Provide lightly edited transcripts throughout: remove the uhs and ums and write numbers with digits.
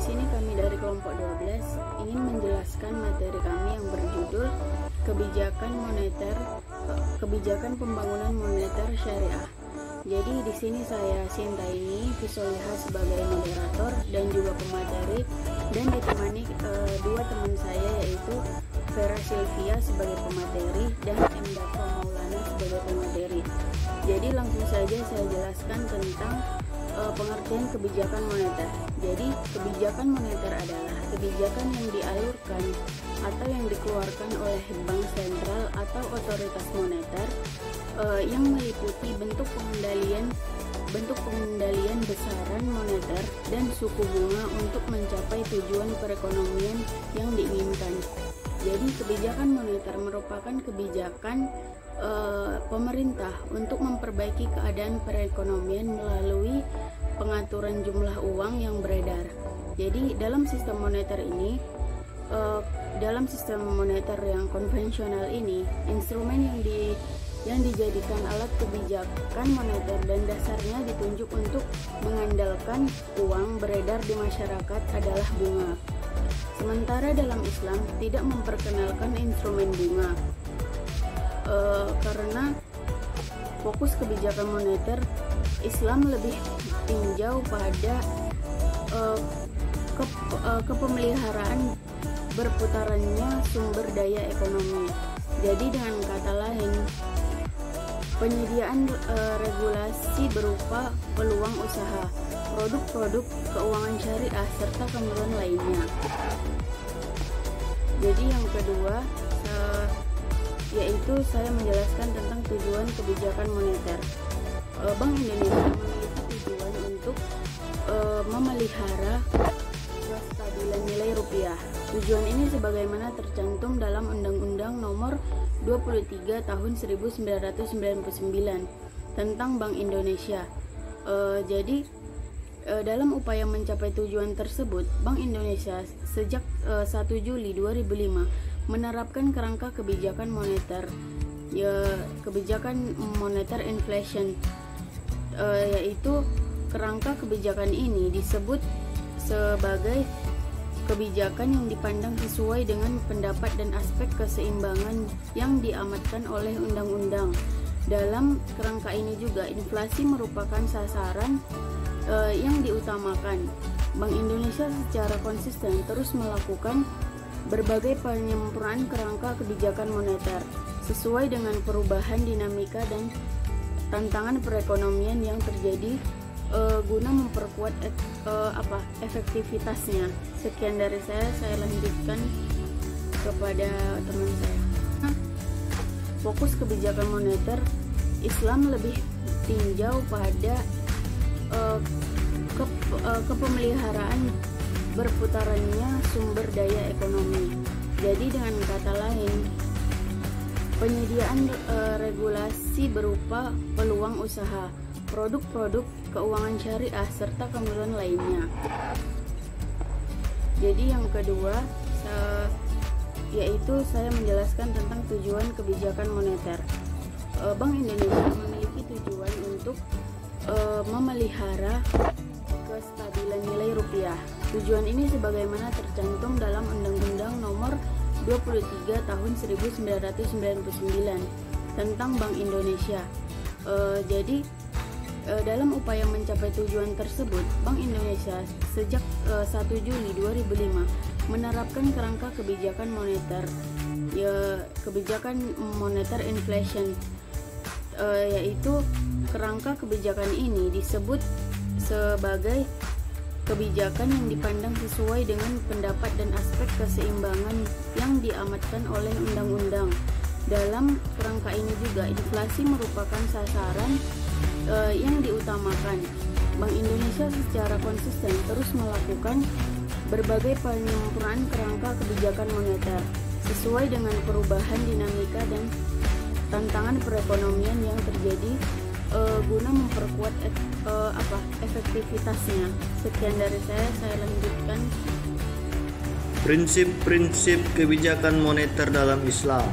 sini kami dari kelompok 12 ingin menjelaskan materi kami yang berjudul kebijakan pembangunan moneter syariah. Jadi di sini saya Sintaini Fisoliha sebagai moderator dan juga pemateri, dan ditemani dua teman saya yaitu Vera Silvia sebagai pemateri dan M. Dafa Maulana sebagai pemateri. Jadi langsung saja saya jelaskan tentang pengertian kebijakan moneter. Jadi kebijakan moneter adalah kebijakan yang dialurkan atau yang dikeluarkan oleh bank sentral atau otoritas moneter yang meliputi bentuk pengendalian besaran moneter dan suku bunga untuk mencapai tujuan perekonomian yang diinginkan. Jadi kebijakan moneter merupakan kebijakan pemerintah untuk memperbaiki keadaan perekonomian melalui pengaturan jumlah uang yang beredar. Jadi dalam sistem moneter ini, dalam sistem moneter yang konvensional ini, instrumen yang dijadikan alat kebijakan moneter dan dasarnya ditunjuk untuk mengandalkan uang beredar di masyarakat adalah bunga. Sementara dalam Islam tidak memperkenalkan instrumen bunga karena fokus kebijakan moneter Islam lebih tinjau pada kepemeliharaan berputarannya sumber daya ekonomi. Jadi dengan kata lain, penyediaan regulasi berupa peluang usaha, produk-produk keuangan syariah, serta kemudahan lainnya. Jadi yang kedua, yaitu saya menjelaskan tentang tujuan kebijakan moneter. Bank Indonesia memiliki tujuan untuk memelihara kestabilan nilai rupiah. Tujuan ini sebagaimana tercantum dalam Undang-Undang Nomor 23 Tahun 1999 tentang Bank Indonesia. Jadi dalam upaya mencapai tujuan tersebut, Bank Indonesia sejak 1 Juli 2005 menerapkan kerangka kebijakan moneter, kebijakan moneter inflation, yaitu kerangka kebijakan ini disebut sebagai kebijakan yang dipandang sesuai dengan pendapat dan aspek keseimbangan yang diamatkan oleh undang-undang. Dalam kerangka ini juga inflasi merupakan sasaran yang diutamakan. Bank Indonesia secara konsisten terus melakukan berbagai penyempurnaan kerangka kebijakan moneter sesuai dengan perubahan dinamika dan tantangan perekonomian yang terjadi guna memperkuat efektivitasnya. Sekian dari saya lanjutkan kepada teman saya. Fokus kebijakan moneter Islam lebih tinjau pada kepemeliharaan berputarannya sumber daya ekonomi. Jadi dengan kata lain, penyediaan regulasi berupa peluang usaha, produk-produk keuangan syariah, serta kemudahan lainnya. Jadi yang kedua, yaitu saya menjelaskan tentang tujuan kebijakan moneter. Bank Indonesia memiliki tujuan untuk memelihara kestabilan nilai rupiah. Tujuan ini sebagaimana tercantum dalam Undang-Undang Nomor 23 Tahun 1999 tentang Bank Indonesia. Jadi dalam upaya mencapai tujuan tersebut, Bank Indonesia sejak 1 Juli 2005 menerapkan kerangka kebijakan moneter, kebijakan moneter inflation, yaitu kerangka kebijakan ini disebut sebagai kebijakan yang dipandang sesuai dengan pendapat dan aspek keseimbangan yang diamatkan oleh undang-undang. Dalam kerangka ini juga inflasi merupakan sasaran yang diutamakan. Bank Indonesia secara konsisten terus melakukan berbagai penyempurnaan kerangka kebijakan moneter sesuai dengan perubahan dinamika dan tantangan perekonomian yang terjadi guna memperkuat efektivitasnya. Sekian dari saya lanjutkan. Prinsip-prinsip kebijakan moneter dalam Islam.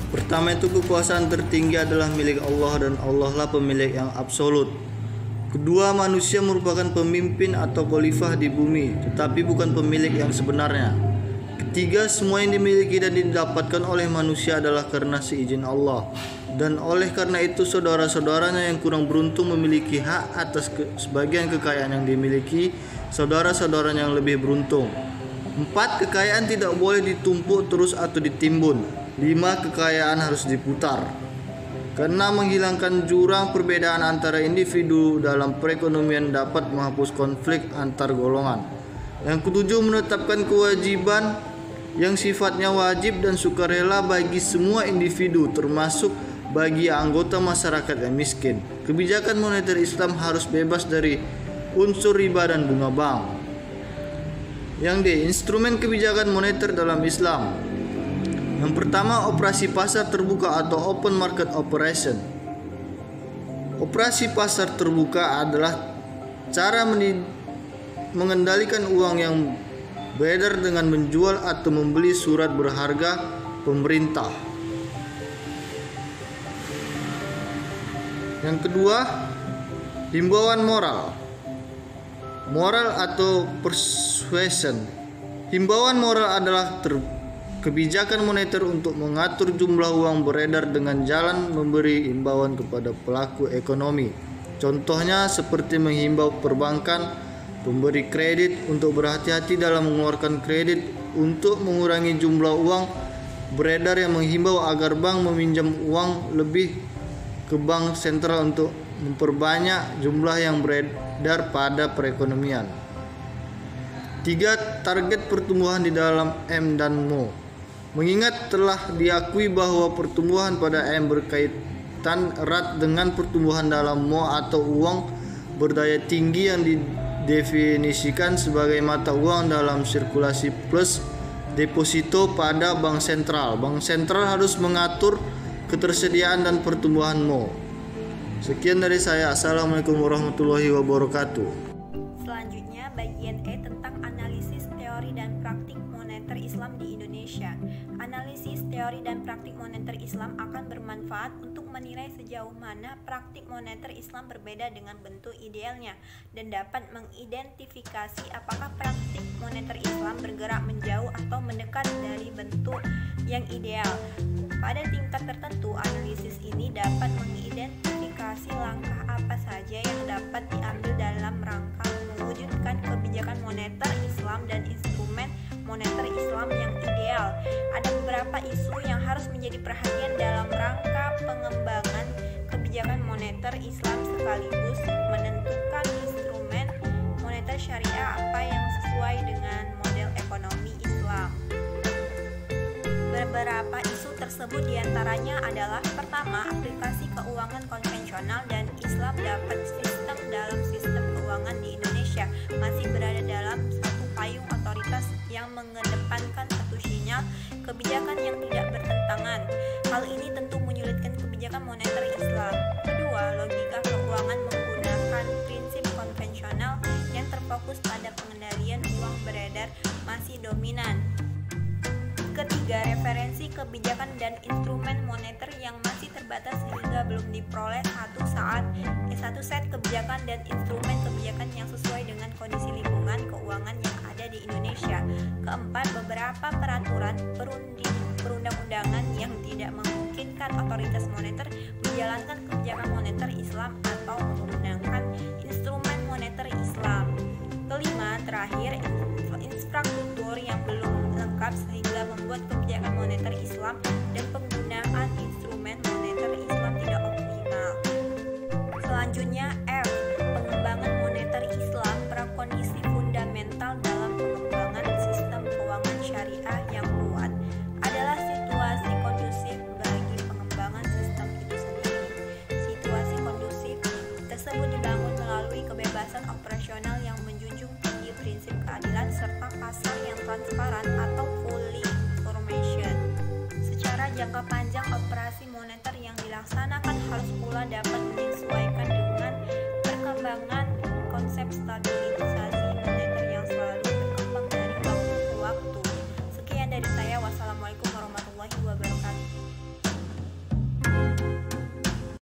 Pertama itu, kekuasaan tertinggi adalah milik Allah dan Allah lah pemilik yang absolut. Kedua, manusia merupakan pemimpin atau khalifah di bumi, tetapi bukan pemilik yang sebenarnya. Ketiga, semua yang dimiliki dan didapatkan oleh manusia adalah karena seizin Allah. Dan oleh karena itu saudara-saudaranya yang kurang beruntung memiliki hak atas sebagian kekayaan yang dimiliki saudara-saudaranya yang lebih beruntung. 4, kekayaan tidak boleh ditumpuk terus atau ditimbun. 5, kekayaan harus diputar. Karena menghilangkan jurang perbedaan antara individu dalam perekonomian dapat menghapus konflik antar golongan. Yang ketujuh, menetapkan kewajiban yang sifatnya wajib dan sukarela bagi semua individu, termasuk bagi anggota masyarakat yang miskin. Kebijakan moneter Islam harus bebas dari unsur riba dan bunga bank. Yang D, instrumen kebijakan moneter dalam Islam. Yang pertama, operasi pasar terbuka atau open market operation. Operasi pasar terbuka adalah cara mengendalikan uang yang beredar dengan menjual atau membeli surat berharga pemerintah. Yang kedua, himbauan moral. Moral atau persuasion. Himbauan moral adalah kebijakan moneter untuk mengatur jumlah uang beredar dengan jalan memberi himbauan kepada pelaku ekonomi. Contohnya seperti menghimbau perbankan, pemberi kredit untuk berhati-hati dalam mengeluarkan kredit, untuk mengurangi jumlah uang beredar yang menghimbau agar bank meminjam uang lebih ke bank sentral untuk memperbanyak jumlah yang beredar pada perekonomian. 3, target pertumbuhan di dalam M dan MO. Mengingat telah diakui bahwa pertumbuhan pada M berkaitan erat dengan pertumbuhan dalam MO atau uang berdaya tinggi yang didefinisikan sebagai mata uang dalam sirkulasi plus deposito pada bank sentral. Bank sentral harus mengatur ketersediaan dan pertumbuhan MO. Sekian dari saya. Assalamualaikum warahmatullahi wabarakatuh. Selanjutnya bagian E tentang analisis teori dan praktik moneter Islam di Indonesia. Analisis teori dan praktik moneter Islam akan bermanfaat untuk menilai sejauh mana praktik moneter Islam berbeda dengan bentuk idealnya dan dapat mengidentifikasi apakah praktik moneter Islam bergerak menjauh atau mendekat dari bentuk yang ideal. Pada tingkat tertentu, analisis ini dapat mengidentifikasi langkah apa saja yang dapat diambil dalam rangka mewujudkan kebijakan moneter Islam dan instrumen moneter Islam yang ideal. Ada beberapa isu yang harus menjadi perhatian dalam rangka pengembangan kebijakan moneter Islam sekaligus menentukan instrumen moneter syariah apa yang sesuai dengan model ekonomi Islam. Beberapa isu tersebut diantaranya adalah: pertama, aplikasi keuangan konvensional dan Islam dapat sistem dalam sistem keuangan di Indonesia masih berada dalam satu payung otoritas yang mengedepankan satu sinyal kebijakan yang tidak bertentangan. Hal ini tentu menyulitkan kebijakan moneter Islam. Kedua, logika keuangan menggunakan prinsip konvensional yang terfokus pada pengendalian uang beredar masih dominan. Ketiga, referensi kebijakan dan instrumen moneter yang masih terbatas sehingga belum diperoleh satu set kebijakan dan instrumen kebijakan yang sesuai dengan kondisi lingkungan keuangan yang ada di Indonesia. Keempat, beberapa peraturan perundang-undangan yang tidak memungkinkan otoritas moneter menjalankan kebijakan moneter Islam atau menggunakan instrumen moneter Islam. Kelima, terakhir, infrastruktur yang belum lengkap sehingga membuat kebijakan moneter Islam dan penggunaan instrumen moneter Islam tidak optimal. Selanjutnya F, pengembangan moneter Islam. Prakondisi fundamental dalam pengembangan sistem keuangan syariah yang kuat adalah situasi kondusif bagi pengembangan sistem itu sendiri. Situasi kondusif tersebut dibangun melalui kebebasan operasional yang menjunjung tinggi prinsip keadilan serta pasar yang transparan atau fully information. Secara jangka panjang, operasi moneter yang dilaksanakan